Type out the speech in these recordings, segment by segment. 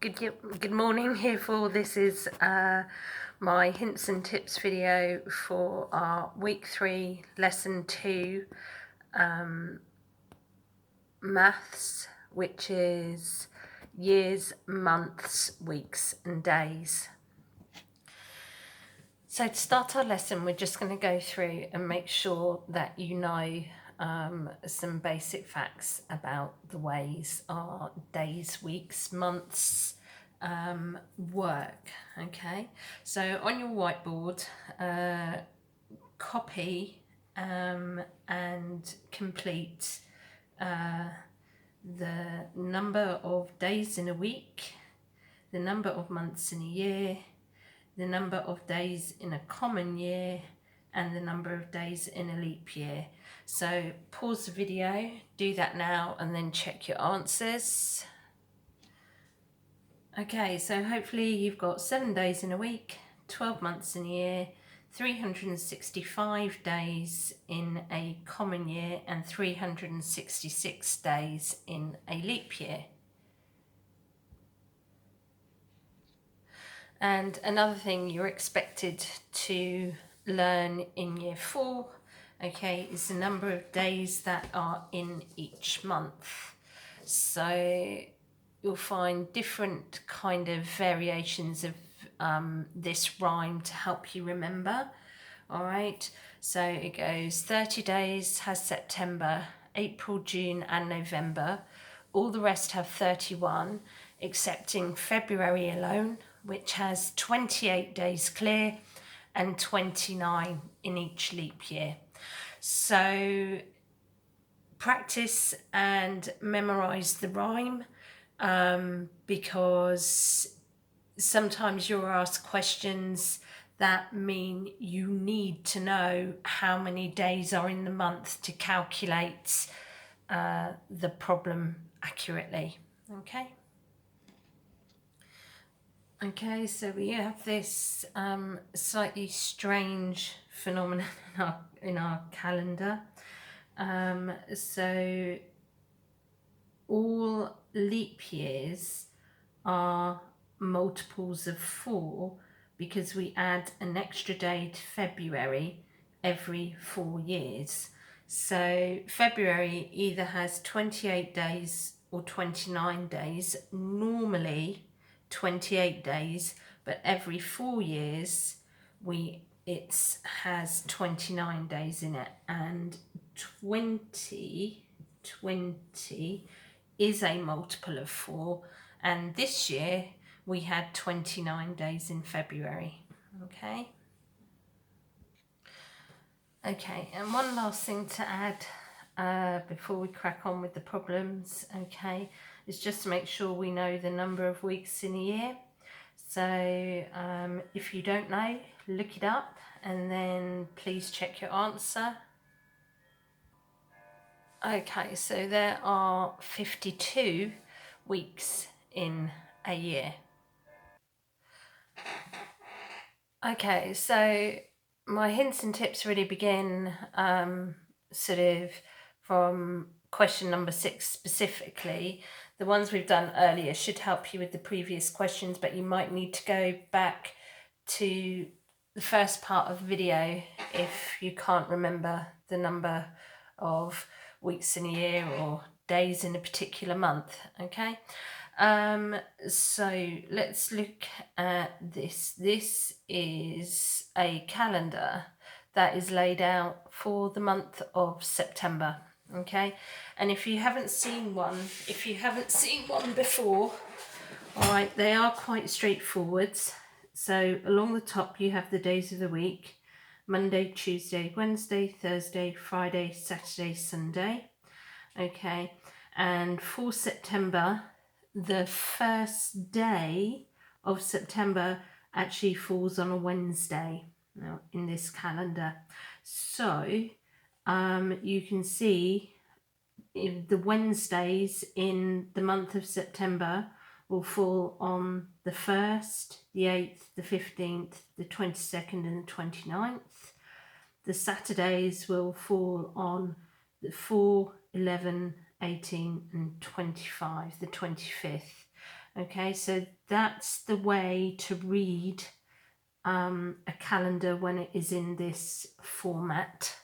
Good morning, here for this is my hints and tips video for our week 3 lesson 2 maths, which is years, months, weeks and days. So to start our lesson, we're just going to go through and make sure that you know some basic facts about the ways our days, weeks, months work. Okay, so on your whiteboard, copy and complete the number of days in a week, the number of months in a year, the number of days in a common year, and the number of days in a leap year. So pause the video, do that now, and then check your answers. Okay, so hopefully you've got 7 days in a week, 12 months in a year, 365 days in a common year, and 366 days in a leap year. And another thing you're expected to learn in year 4, okay, is the number of days that are in each month. So you'll find different kind of variations of this rhyme to help you remember. All right, so it goes 30 days has September, April, June and November. All the rest have 31, excepting February alone, which has 28 days clear and 29 in each leap year. So practice and memorize the rhyme because sometimes you're asked questions that mean you need to know how many days are in the month to calculate the problem accurately. Okay, so we have this slightly strange phenomenon in our calendar. So all leap years are multiples of 4 because we add an extra day to February every 4 years. So February either has 28 days or 29 days, normally 28 days, but every 4 years it has 29 days in it, and 20 is a multiple of 4, and this year we had 29 days in February. Okay, and one last thing to add before we crack on with the problems, okay, is just to make sure we know the number of weeks in a year. So if you don't know, look it up and then please check your answer. Okay, so there are 52 weeks in a year. Okay, so my hints and tips really begin sort of from question number 6 specifically. The ones we've done earlier should help you with the previous questions, but you might need to go back to the first part of the video if you can't remember the number of weeks in a year or days in a particular month. Okay, so let's look at this. This is a calendar that is laid out for the month of September. Okay, and if you haven't seen one before, all right, they are quite straightforward. So along the top you have the days of the week: Monday, Tuesday, Wednesday, Thursday, Friday, Saturday, Sunday. Okay, and for September, the first day of September actually falls on a Wednesday now in this calendar. So you can see the Wednesdays in the month of September will fall on the 1st, the 8th, the 15th, the 22nd and the 29th. The Saturdays will fall on the 4, 11, 18 and 25, the 25th. Okay, so that's the way to read a calendar when it is in this format.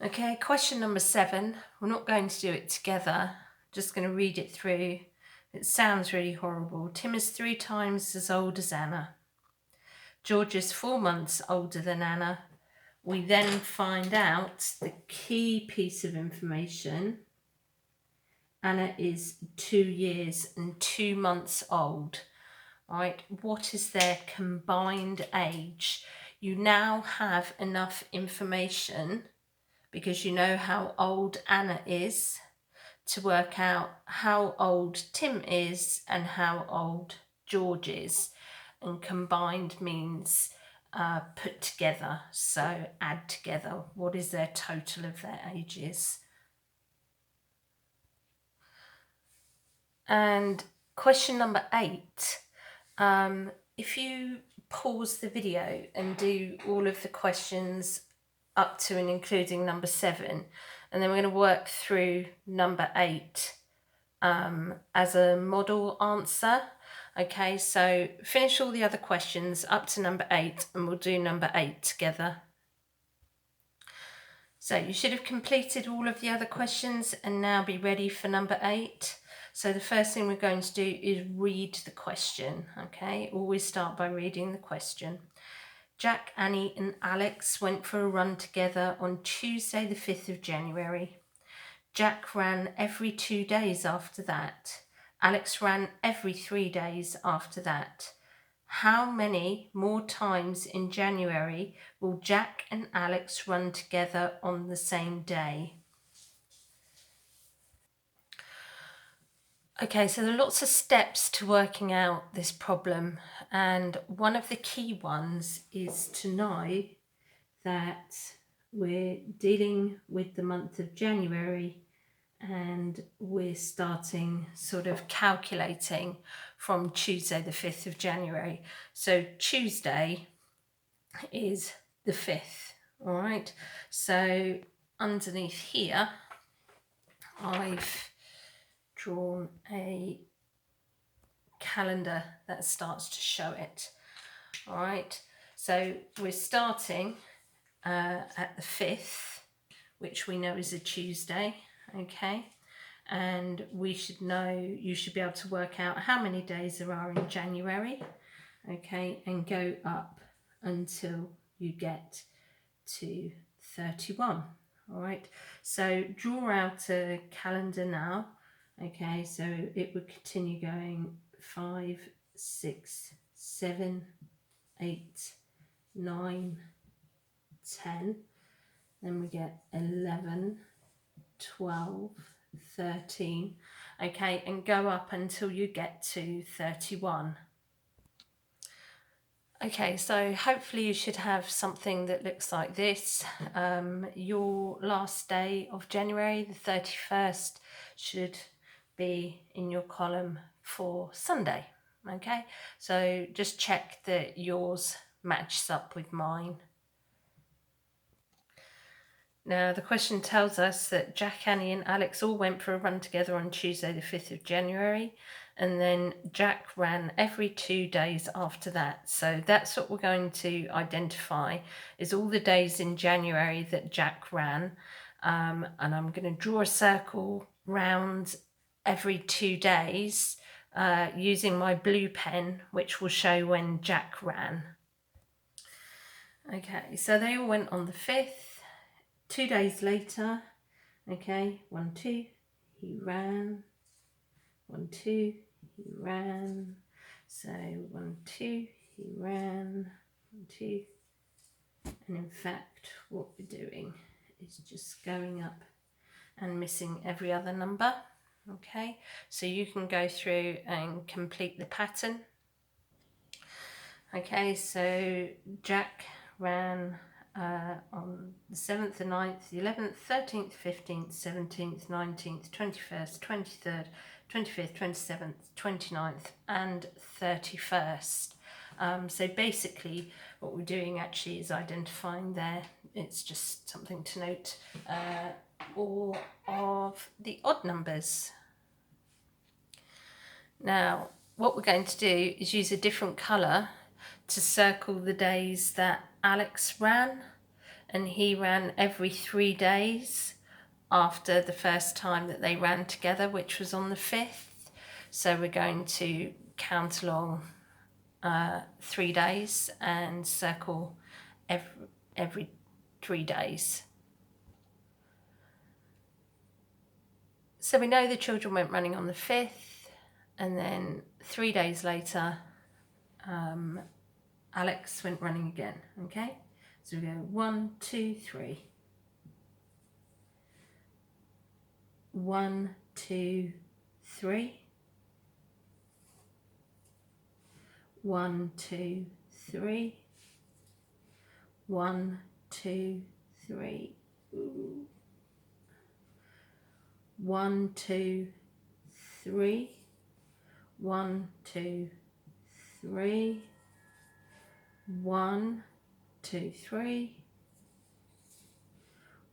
Okay, question number 7. We're not going to do it together, just going to read it through. It sounds really horrible. Tim is 3 times as old as Anna. George is 4 months older than Anna. We then find out the key piece of information. Anna is 2 years and 2 months old. Right, what is their combined age? You now have enough information, because you know how old Anna is, to work out how old Tim is and how old George is. And combined means put together, so add together. What is their total of their ages? And question number 8, if you pause the video and do all of the questions up to and including number 7, and then we're going to work through number 8 as a model answer. Okay, so finish all the other questions up to number 8 and we'll do number 8 together. So you should have completed all of the other questions and now be ready for number 8. So the first thing we're going to do is read the question. Okay, always start by reading the question. Jack, Annie and Alex went for a run together on Tuesday the 5th of January. Jack ran every 2 days after that. Alex ran every 3 days after that. How many more times in January will Jack and Alex run together on the same day? Okay, so there are lots of steps to working out this problem, and one of the key ones is to know that we're dealing with the month of January and we're starting sort of calculating from Tuesday the 5th of January. So Tuesday is the 5th, all right? So underneath here, I've drawn a calendar that starts to show it, all right? So we're starting at the 5th, which we know is a Tuesday, okay? And we should know, you should be able to work out how many days there are in January, okay, and go up until you get to 31, all right? So draw out a calendar now, okay? So it would continue going 5, 6, 7, 8, 9, 10, then we get 11, 12, 13, okay, and go up until you get to 31. Okay, so hopefully you should have something that looks like this. Your last day of January, the 31st, should be in your column for Sunday, okay? So just check that yours matches up with mine. Now, the question tells us that Jack, Annie and Alex all went for a run together on Tuesday the 5th of January, and then Jack ran every 2 days after that. So that's what we're going to identify, is all the days in January that Jack ran. And I'm going to draw a circle round every 2 days using my blue pen, which will show when Jack ran. Okay, so they all went on the 5th. 2 days later, okay, 1, 2, he ran, 1, 2, he ran, so 1, 2, he ran, 1, 2, and in fact what we're doing is just going up and missing every other number, okay, so you can go through and complete the pattern. Okay, so Jack ran on the 7th, the 9th, the 11th, 13th, 15th, 17th, 19th, 21st, 23rd, 25th, 27th, 29th and 31st. So basically what we're doing actually is identifying there, it's just something to note, all of the odd numbers. Now, what we're going to do is use a different colour to circle the days that Alex ran, and he ran every 3 days after the first time that they ran together, which was on the 5th. So we're going to count along 3 days and circle every 3 days. So we know the children went running on the 5th, and then 3 days later Alex went running again. Okay, so we go 1, 2, 3. 1, 2, 3. 1, 2, 3. 1, 2, 3. Ooh. 1, 2, 3. 1, 2, 3. 1, 2, 3.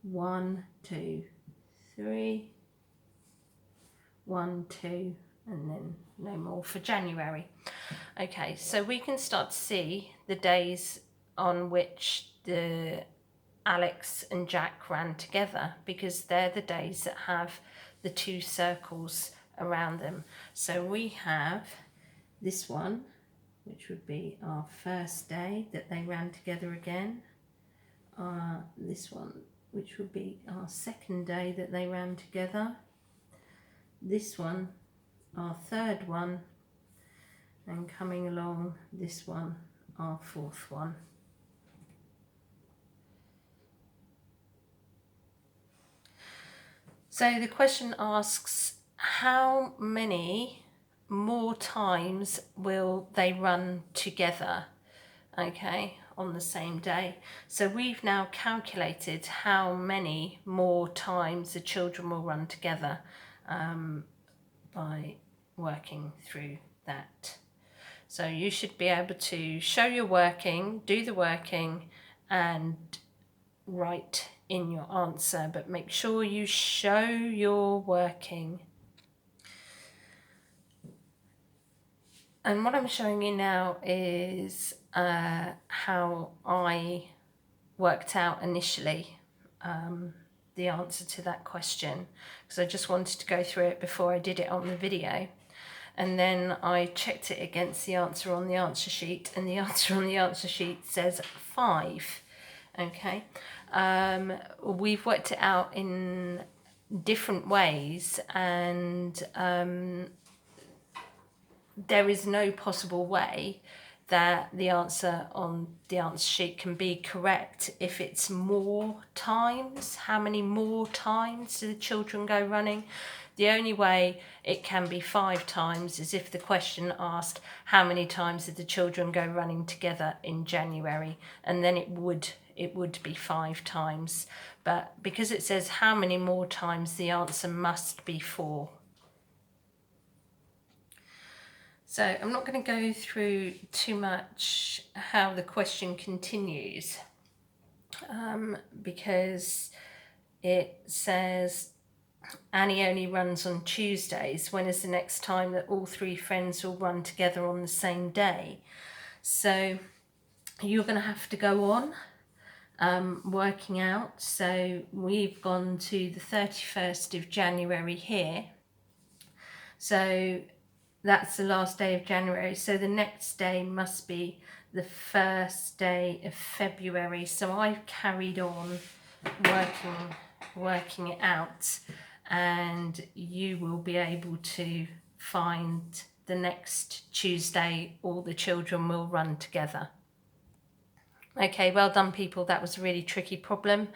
1, 2, 3. 1, 2, and then no more for January. Okay, so we can start to see the days on which the Alex and Jack ran together, because they're the days that have the 2 circles around them. So we have this one, which would be our first day that they ran together again. This one, which would be our second day that they ran together. This one, our third one, and coming along this one, our 4th one. So the question asks, how many more times will they run together, okay, on the same day? So we've now calculated how many more times the children will run together by working through that. So you should be able to show your working, do the working, and write in your answer, but make sure you show your working. And what I'm showing you now is how I worked out initially the answer to that question, because I just wanted to go through it before I did it on the video. And then I checked it against the answer on the answer sheet, and the answer on the answer sheet says 5. Okay, we've worked it out in different ways, and there is no possible way that the answer on the answer sheet can be correct if it's more times. How many more times do the children go running? The only way it can be 5 times is if the question asked how many times did the children go running together in January, and then it would be 5 times. But because it says how many more times, the answer must be 4. So I'm not going to go through too much how the question continues, because it says Annie only runs on Tuesdays. When is the next time that all 3 friends will run together on the same day? So you're going to have to go on working out. So we've gone to the 31st of January here. So that's the last day of January. So the next day must be the first day of February. So I've carried on working it out, and you will be able to find the next Tuesday all the children will run together. Okay, well done people. That was a really tricky problem.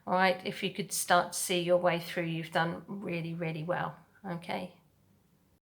All right, if you could start to see your way through, you've done really, really well. Okay.